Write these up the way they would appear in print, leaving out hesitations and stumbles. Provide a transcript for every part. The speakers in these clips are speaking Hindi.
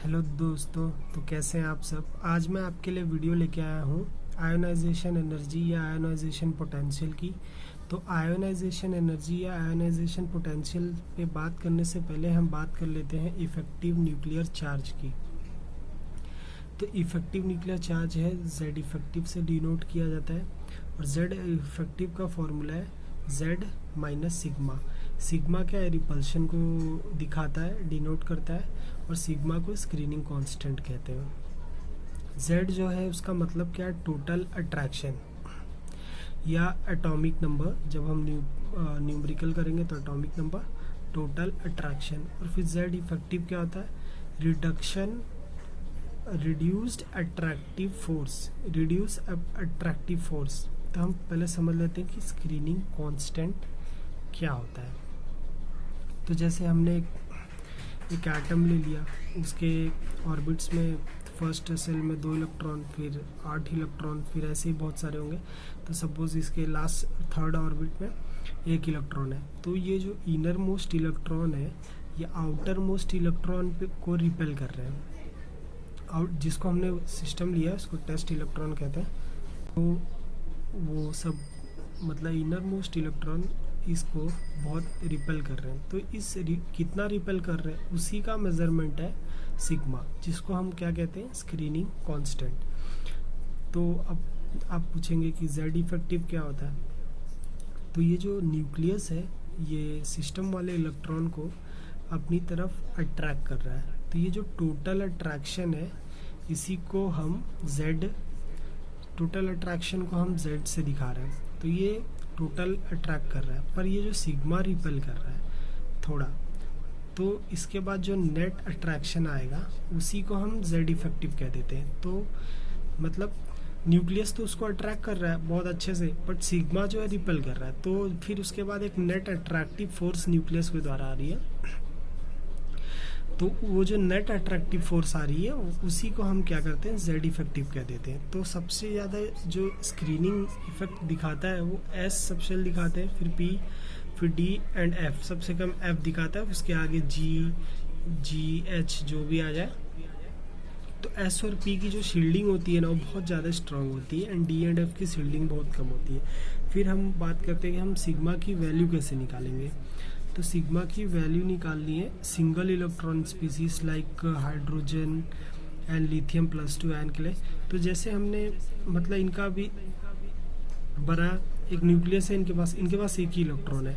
हेलो दोस्तों, तो कैसे हैं आप सब। आज मैं आपके लिए वीडियो लेके आया हूँ आयोनाइजेशन एनर्जी या आयोनाइजेशन पोटेंशियल की। तो आयोनाइजेशन एनर्जी या आयोनाइजेशन पोटेंशियल पे बात करने से पहले हम बात कर लेते हैं इफ़ेक्टिव न्यूक्लियर चार्ज की। तो इफ़ेक्टिव न्यूक्लियर चार्ज है Z इफ़ेक्टिव से डिनोट किया जाता है और Z इफ़ेक्टिव का फॉर्मूला है Z माइनस सिग्मा। सिग्मा क्या है, रिपल्शन को दिखाता है, डिनोट करता है, और सिग्मा को स्क्रीनिंग कांस्टेंट कहते हैं। Z जो है उसका मतलब क्या है, टोटल अट्रैक्शन या एटॉमिक नंबर। जब हम न्यूमेरिकल करेंगे तो एटॉमिक नंबर, टोटल अट्रैक्शन। और फिर Z इफेक्टिव क्या होता है, reduced attractive force, reduce attractive force. तो हम पहले समझ लेते हैं कि स्क्रीनिंग कांस्टेंट क्या होता है। तो जैसे हमने एक एटम ले लिया, उसके ऑर्बिट्स में फर्स्ट सेल में 2 इलेक्ट्रॉन, फिर 8 इलेक्ट्रॉन, फिर ऐसे ही बहुत सारे होंगे। तो सपोज इसके लास्ट थर्ड ऑर्बिट में 1 इलेक्ट्रॉन है। तो ये जो इनर मोस्ट इलेक्ट्रॉन है ये आउटर मोस्ट इलेक्ट्रॉन को रिपेल कर रहे हैं। जिसको हमने सिस्टम लिया है उसको टेस्ट इलेक्ट्रॉन कहते हैं। तो वो सब मतलब इनर मोस्ट इलेक्ट्रॉन इसको बहुत रिपेल कर रहे हैं। तो कितना रिपेल कर रहे हैं उसी का मेजरमेंट है सिग्मा, जिसको हम क्या कहते हैं, स्क्रीनिंग कांस्टेंट। तो अब आप पूछेंगे कि Z इफेक्टिव क्या होता है। तो ये जो न्यूक्लियस है ये सिस्टम वाले इलेक्ट्रॉन को अपनी तरफ अट्रैक्ट कर रहा है। तो ये जो टोटल अट्रैक्शन है इसी को हम टोटल अट्रैक्शन को हम Z से दिखा रहे हैं। तो ये टोटल अट्रैक्ट कर रहा है, पर ये जो सिग्मा रिपेल कर रहा है थोड़ा, तो इसके बाद जो नेट अट्रैक्शन आएगा उसी को हम Z इफेक्टिव कह देते हैं। तो मतलब न्यूक्लियस तो उसको अट्रैक्ट कर रहा है बहुत अच्छे से, बट सिग्मा जो है रिपेल कर रहा है। तो फिर उसके बाद एक नेट अट्रैक्टिव फोर्स न्यूक्लियस के द्वारा आ रही है। तो वो जो नेट अट्रैक्टिव फोर्स आ रही है उसी को हम क्या करते हैं, Z इफेक्टिव कह देते हैं। तो सबसे ज़्यादा जो स्क्रीनिंग इफेक्ट दिखाता है वो S सबसे दिखाते हैं, फिर P, फिर D एंड F। सबसे कम F दिखाता है, उसके आगे G, H जो भी आ जाए। तो S और P की जो शील्डिंग होती है ना वो बहुत ज़्यादा स्ट्रांग होती है, एंड D एंड F की शील्डिंग बहुत कम होती है। फिर हम बात करते हैं कि हम सिग्मा की वैल्यू कैसे निकालेंगे। तो सिग्मा की वैल्यू निकालनी है single electron species like hydrogen and lithium +2 ion के लिए। तो जैसे हमने मतलब इनका भी बड़ा एक न्यूक्लियस है, इनके पास एक ही इलेक्ट्रॉन है।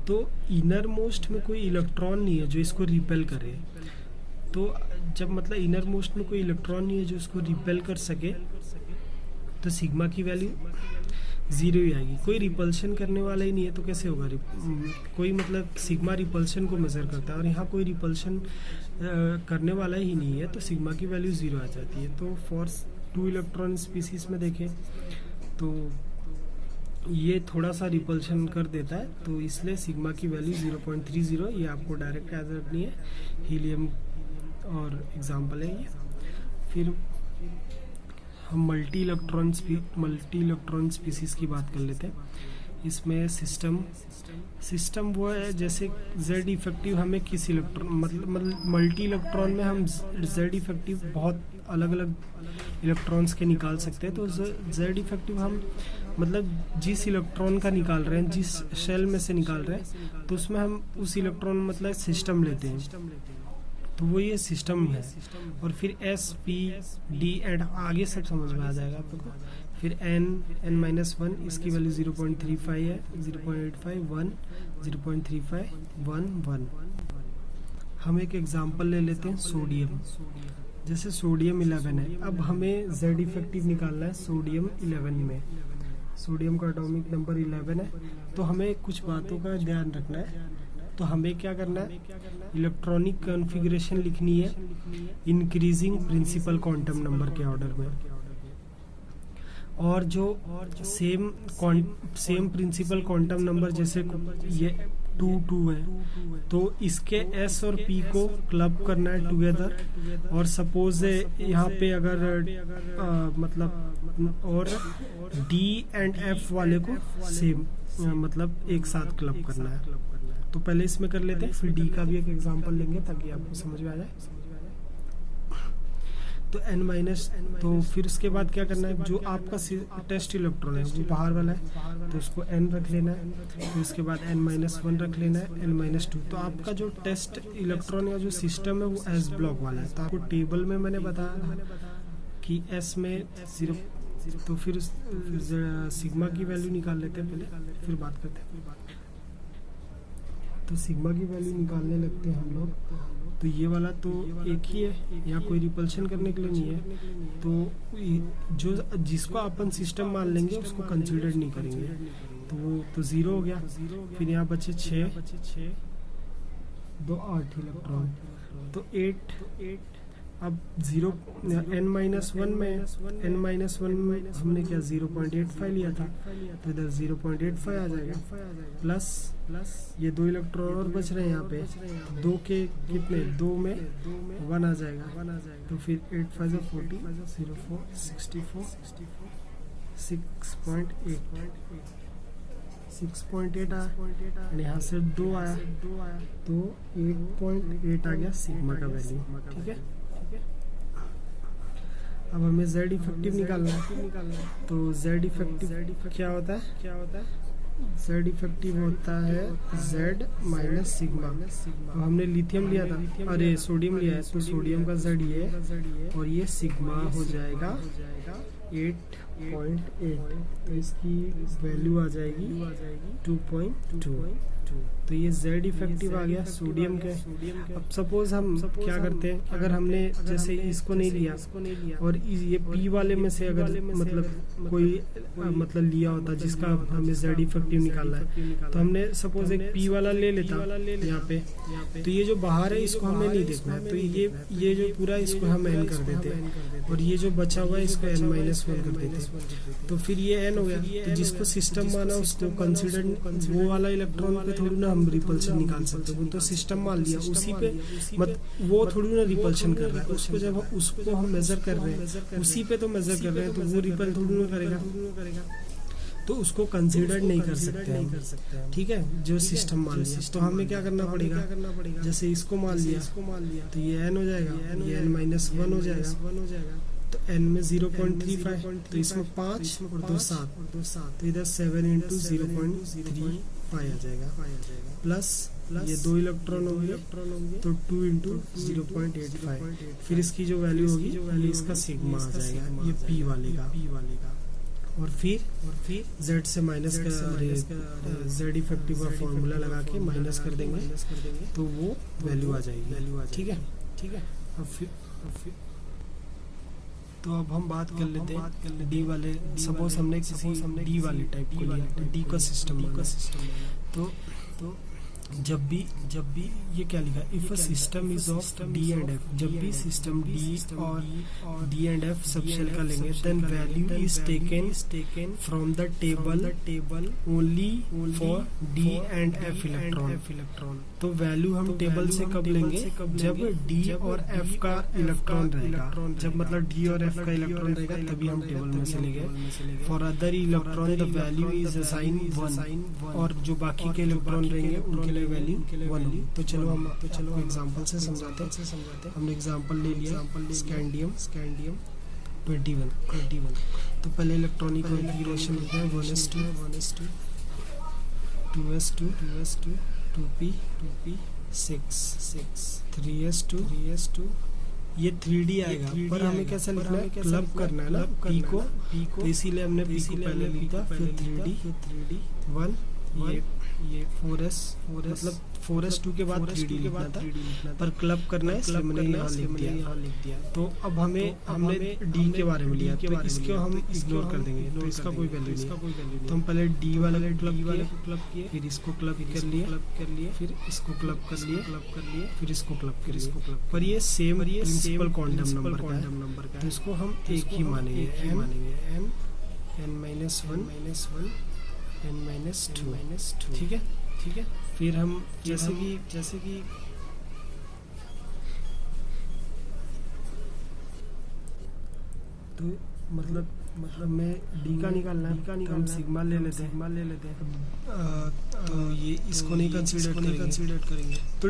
तो इनर मोस्ट में कोई इलेक्ट्रॉन नहीं है जो इसको रिपेल करे। तो जब मतलब इनर मोस्ट में कोई इलेक्ट्रॉन नहीं है जो इसको रिपेल कर सके तो सिग्मा की वैल्यू 0 ही आएगी। कोई रिपल्शन करने वाला ही नहीं है तो कैसे होगा, कोई मतलब सिग्मा रिपल्शन को मेजर करता है और यहाँ कोई रिपल्शन करने वाला ही नहीं है, तो सिग्मा की वैल्यू 0 आ जाती है। तो फॉर 2 इलेक्ट्रॉन स्पीसीज में देखें तो ये थोड़ा सा रिपल्शन कर देता है, तो इसलिए सिग्मा की वैल्यू 0.30। ये आपको डायरेक्ट याद रखनी है, हीलियम और एग्जाम्पल है ये। फिर हम मल्टी इलेक्ट्रॉन स्पीसीज की बात कर लेते हैं। इसमें सिस्टम वो है जैसे Z इफेक्टिव हमें किस इलेक्ट्रॉन मतलब मल्टी इलेक्ट्रॉन में हम Z इफेक्टिव बहुत अलग अलग इलेक्ट्रॉन्स के निकाल सकते हैं। तो Z इफेक्टिव हम मतलब जिस इलेक्ट्रॉन का निकाल रहे हैं, जिस शेल में से निकाल रहे हैं, तो उसमें हम उस इलेक्ट्रॉन मतलब सिस्टम लेते हैं। तो वो ये सिस्टम है। और फिर S, P, D एंड आगे सब समझ में आ जाएगा आप लोग को। फिर N-1 इसकी वैल्यू 0.35 है, 0.85, 1, 0.35, 1, 1। हम एक एग्जांपल ले लेते हैं सोडियम। जैसे सोडियम 11 है, अब हमें Z इफेक्टिव निकालना है सोडियम 11 में। सोडियम का एटॉमिक नंबर 11 है। तो हमें कुछ बातों का ध्यान रखना है। तो हमें क्या करना है, इलेक्ट्रॉनिक कॉन्फ़िगरेशन लिखनी है इंक्रीजिंग प्रिंसिपल क्वांटम नंबर के ऑर्डर में। और जो सेम प्रिंसिपल क्वांटम नंबर जैसे ये 2 है, तो इसके S और P को क्लब करना है टुगेदर। और सपोज यहाँ पे अगर मतलब और D एंड F वाले को सेम मतलब एक साथ क्लब करना है। तो पहले इसमें कर लेते हैं, फिर डी का भी एक एग्जांपल लेंगे ताकि आपको समझ में आ जाए। तो n माइनस, तो फिर उसके बाद क्या करना है, जो आपका टेस्ट इलेक्ट्रॉन है वो बाहर वाला है तो उसको n रख लेना है, फिर उसके बाद n-1 रख लेना है, n-2। तो आपका जो टेस्ट इलेक्ट्रॉन या जो सिस्टम है वो s ब्लॉक वाला है। तो आपको टेबल में मैंने बताया कि s में 0, तो फिर सिग्मा की वैल्यू निकाल लेते हैं पहले, फिर बात करते हैं। तो सिग्मा की वैल्यू निकालने लगते हैं हम लोग। तो ये वाला तो एक ही है, यहाँ कोई रिपल्शन करने के लिए नहीं है, तो जो जिसको अपन सिस्टम मान लेंगे उसको कंसीडर नहीं करेंगे, तो वो तो 0 हो गया। फिर यहाँ बचे 6, 2 8 इलेक्ट्रॉन, तो 8। अब 0 n-1 में हमने क्या 0.85 लिया था, तो इधर 0.85 आ जाएगा, प्लस ये 2 इलेक्ट्रॉन और बच रहे हैं यहाँ पे, 2 के कितने, 2 में 1 आ जाएगा, तो फिर 8 5 40, 04 64 6.8 आया, यहाँ से 2 आया, तो 8.8 आ गया सिग्मा का वैल्यू। ठीक है, अब हमें Z इफेक्टिव निकालना है। तो Z इफेक्टिव क्या होता है, Z इफेक्टिव होता है Z माइनस सिग्मा। अब हमने लिथियम लिया था, अरे सोडियम लिया है, तो सोडियम का Z ये और ये सिग्मा हो जाएगा 8.8, तो इसकी वैल्यू आ जाएगी 2.2। तो ये Z इफेक्टिव आ गया सोडियम के। अब सपोज हम क्या करते हैं, अगर हमने जैसे इसको नहीं लिया और ये P वाले में से अगर मतलब कोई मतलब लिया होता जिसका हमें Z इफेक्टिव निकालना है, तो हमने सपोज एक P वाला ले लेता यहाँ पे, तो ये जो बाहर है इसको हमें नहीं देखना है, तो ये जो पूरा इसको हम n कर देते हैं और ये जो बचा हुआ है इसको n-1 कर देते हैं, तो फिर ये n हो गया। तो जिसको सिस्टम माना उसको कंसिडर, वो वाला इलेक्ट्रॉन पे थोड़ी ना हम रिपल्शन निकाल सकते, वो तो सिस्टम मान लिया, उसी पे वो थोड़ी ना रिपल्शन कर रहा है, उसको जब उसको हम मेजर कर रहे हैं उसी पे तो मेजर कर रहे हैं, तो वो रिपल थोड़ी ना करेगा, तो उसको कंसीडर नहीं कर सकते हम। ठीक है, जो सिस्टम मान लिया, तो हमें क्या करना पड़ेगा, जैसे इसको मान लिया तो ये n हो जाएगा, ये n-1 हो जाएगा, तो n में 0.35, तो इसमें 5 और 2 7, तो इधर 7 × 0.35 आ जाएगा, प्लस ये 2 इलेक्ट्रॉन होंगे, तो 2 × 0.85, फिर इसकी जो वैल्यू होगी ये इसका सिग्मा आ जाएगा, ये P वाले का। और फिर Z से माइनस कर, Z इफेक्टिव का फॉर्मूला लगा के माइनस कर देंगे, तो वो वैल्यू आ जाएगी। ठीक है, अब फिर तो अब हम बात कर लेते हैं डी वाले। सपोज हमने किसी डी वाले टाइप को लिया, डी का सिस्टम, तो जब भी ये क्या लिखा, if a system is of D and F, जब भी सिस्टम डी और D and F subshell का लेंगे, then value is taken from the table only for D and F electron. तो वैल्यू हम टेबल से कब लेंगे, जब डी और एफ का इलेक्ट्रॉन रहेगा, जब मतलब डी और एफ का इलेक्ट्रॉन रहेगा तभी हम टेबल में से लेंगे। For other electron the value is assign 1, और जो बाकी के इलेक्ट्रॉन रहेंगे उनके लिए वैल्यू 1 होगी। तो चलो एग्जांपल से समझाते हैं। हमने एग्जांपल ले लिया स्कैंडियम 21। तो पहले इलेक्ट्रॉनिक कॉन्फ़िगरेशन लिखते हैं 1s2 2s2 2p 6 3s2 ये 3D आएगा, पर हमें कैसा लिखना है, क्लब करना है ना P को, तो इसीलिए हमने P को पहले लिखा, फिर 3D 1, ये 4s मतलब 4s2 के बाद 3D लिखना था, पर क्लब करना है इसलिए मैंने यहाँ लिख दिया। तो अब हमने D के बारे में लिया, तो इसको हम इग्नोर कर देंगे, तो इसका कोई वैल्यू नहीं। तो हम पहले D वाले को क्लब किए, फिर इसको क्लब कर लिए, फिर इसको क्लब कर लिए, फिर इसको क्लब, पर ये सेम प्रिंसिपल क्वांटम नंबर का है, तो इसको हम एक ही मानेंगे, n-1 n-2। ठीक है, फिर हम जैसे कि तो मतलब मैं डी का निकालना है, तो हम सिग्मा ले लेते हैं। तो ये इसको नहीं कंसीडर करेंगे। तो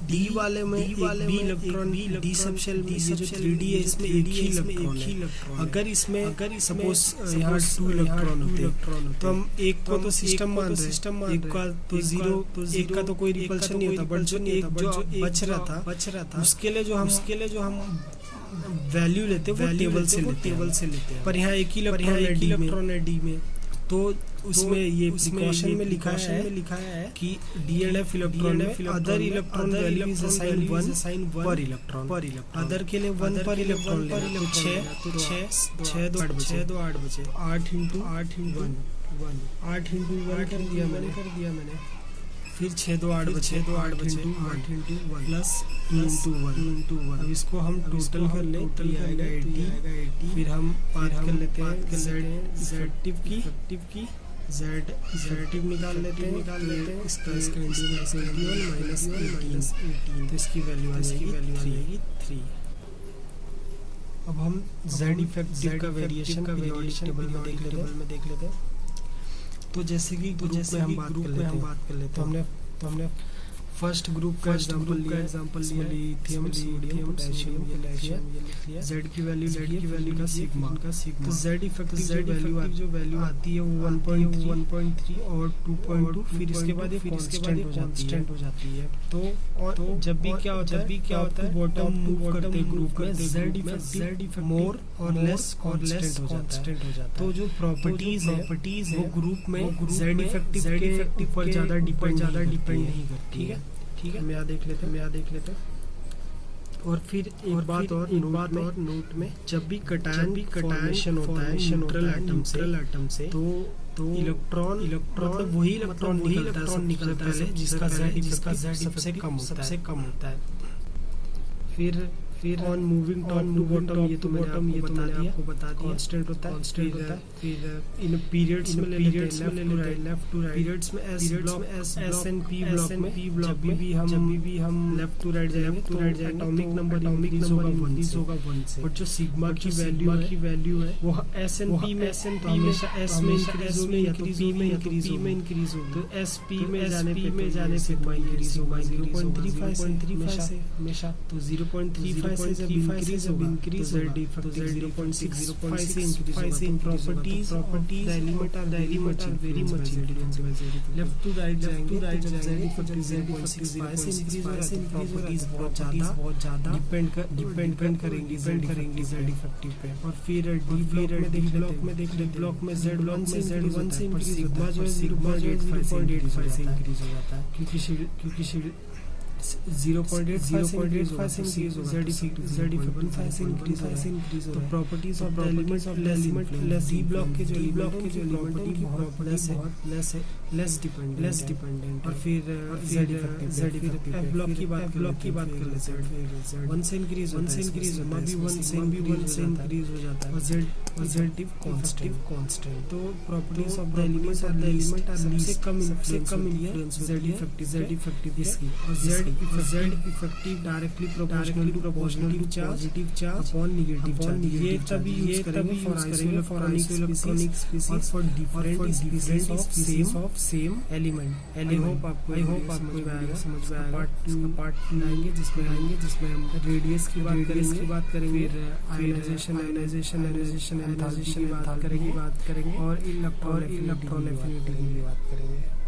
डी वाले में एक भी इलेक्ट्रॉन, डी सब शेल में ये जो 3D है इसमें एक ही इलेक्ट्रॉन। अगर इसमें सपोज यहाँ 2 इलेक्ट्रॉन होते तो हम एक को तो सिस्टम मान रहे हैं, एक का तो 0, एक का तो कोई रिपल्शन नहीं होता, बट जो बच रहा था उसके लिए जो हम वैल्यू लेते हैं वो टेबल से लेते हैं। पर यहाँ एक ही इलेक्ट्रॉन है डी में, तो उसमें ये प्रिकॉशन में लिखा है कि डी एंड एफ इलेक्ट्रॉन में other electron value is assign 1 पर इलेक्ट्रॉन। अदर के लिए 1 पर इलेक्ट्रॉन, तो 6 2 8 बचे, 8 इंटू 1 कर दिया मैंने। फिर 6 2 8 बचे, 8 इंटू 1 प्लस 2 इंटू 1। अब इसको हम टोटल कर ले, आएगा 80। फिर हम बात कर लेते हैं z इफेक्टिव की, z इफेक्टिव निकाल लेते हैं। इसका इंटीग्रल माइनस 18, तो इसकी वैल्यू आ जाएगी 3। अब हम z इफेक्टिव का वेरिएशन टेबल में देख लेते हैं। तो जैसे कि ग्रुप में हम बात कर लेते हैं। तो हमने फर्स्ट ग्रुप का एग्जांपल लिया, लिथियम, सोडियम, पोटेशियम, ये लिख लिया। Z की वैल्यू का सिग्मा। तो Z इफेक्टिव जो वैल्यू आती है वो 1.3 और 2.2, फिर इसके बाद ये कांस्टेंट हो जाती है। तो जब भी क्या होता है बॉटम मूव करते ग्रुप में Z इफेक्टिव मोर और लेस कांस्टेंट हो जाता है। तो जो प्रॉपर्टीज है वो ग्रुप में Z इफेक्टिव पर ज्यादा डिपेंड नहीं करती। ठीक है, मैं यहाँ देख लेते हैं। और फिर एक बात और नोट में जब भी कटायन फॉर्मेशन होता है न्यूट्रल एटम से, तो इलेक्ट्रॉन मतलब वही इलेक्ट्रॉन निकलता है जिसका Z सबसे कम होता है। फिर on moving top to bottom, ये तो मैंने आपको बता दिया कांस्टेंट होता है। फिर इन पीरियड्स में लेफ्ट टू राइट पीरियड्स में एस एंड पी ब्लॉक में भी हम लेफ्ट टू राइट जाएंगे, एटॉमिक नंबर इंक्रीज होगा 1 से। बट जो सिग्मा की वैल्यू है वो एस एंड पी में हमेशा एस में इंक्रीज होगी या तो पी में इंक्रीज होगी। तो एस पी में जाने सिग्मा इंक्रीज होगा 0.35 से हमेशा। तो 0.35 से जब इंक्रीज होगा तो Z इफेक्टिव 0.65 से इंक्रीज होगा। Properties element are very much left to right जाएंगे तो Z इफेक्टिव 0.65 से इंक्रीज हो रहा है। प्रॉपर्टीज बहुत ज्यादा डिपेंड करेंगी Z इफेक्टिव पे। और फिर डी ब्लॉक में Z1 से इंक्रीज होता है, सिग्मा जो 0.85 से इंक्रीज हो जाता है क्योंकि 0.85 से इंक्रीज होगा। Z इफेक्टिव 5 से इंक्रीज होगा। तो properties of the element less D block के जो प्रॉपर्टी बहुत लेस डिपेंडेंट। और फिर Z इफेक्टिव एफ ब्लॉक की बात कर लेते हैं। 1 से इंक्रीज होगा, भी 1 से इंक्रीज हो जाता है। और Z कांस्टेंट। तो properties of the element are सबसे कम इन्फ्लुएंस Z इफेक्टिव इसकी। और Z effective directly proportional to positive charge upon negative charge. ये तभी यूज करेंगे फॉर इलेक्ट्रॉनिक स्पीशीज और for different species of same element. I hope आपको समझ में आएगा। पार्ट 2 आएंगे जिसमें हम रेडियस की बात करेंगे, आयोनाइजेशन की बात करेंगे और इलेक्ट्रॉन एफिनिटी की बात करेंगे।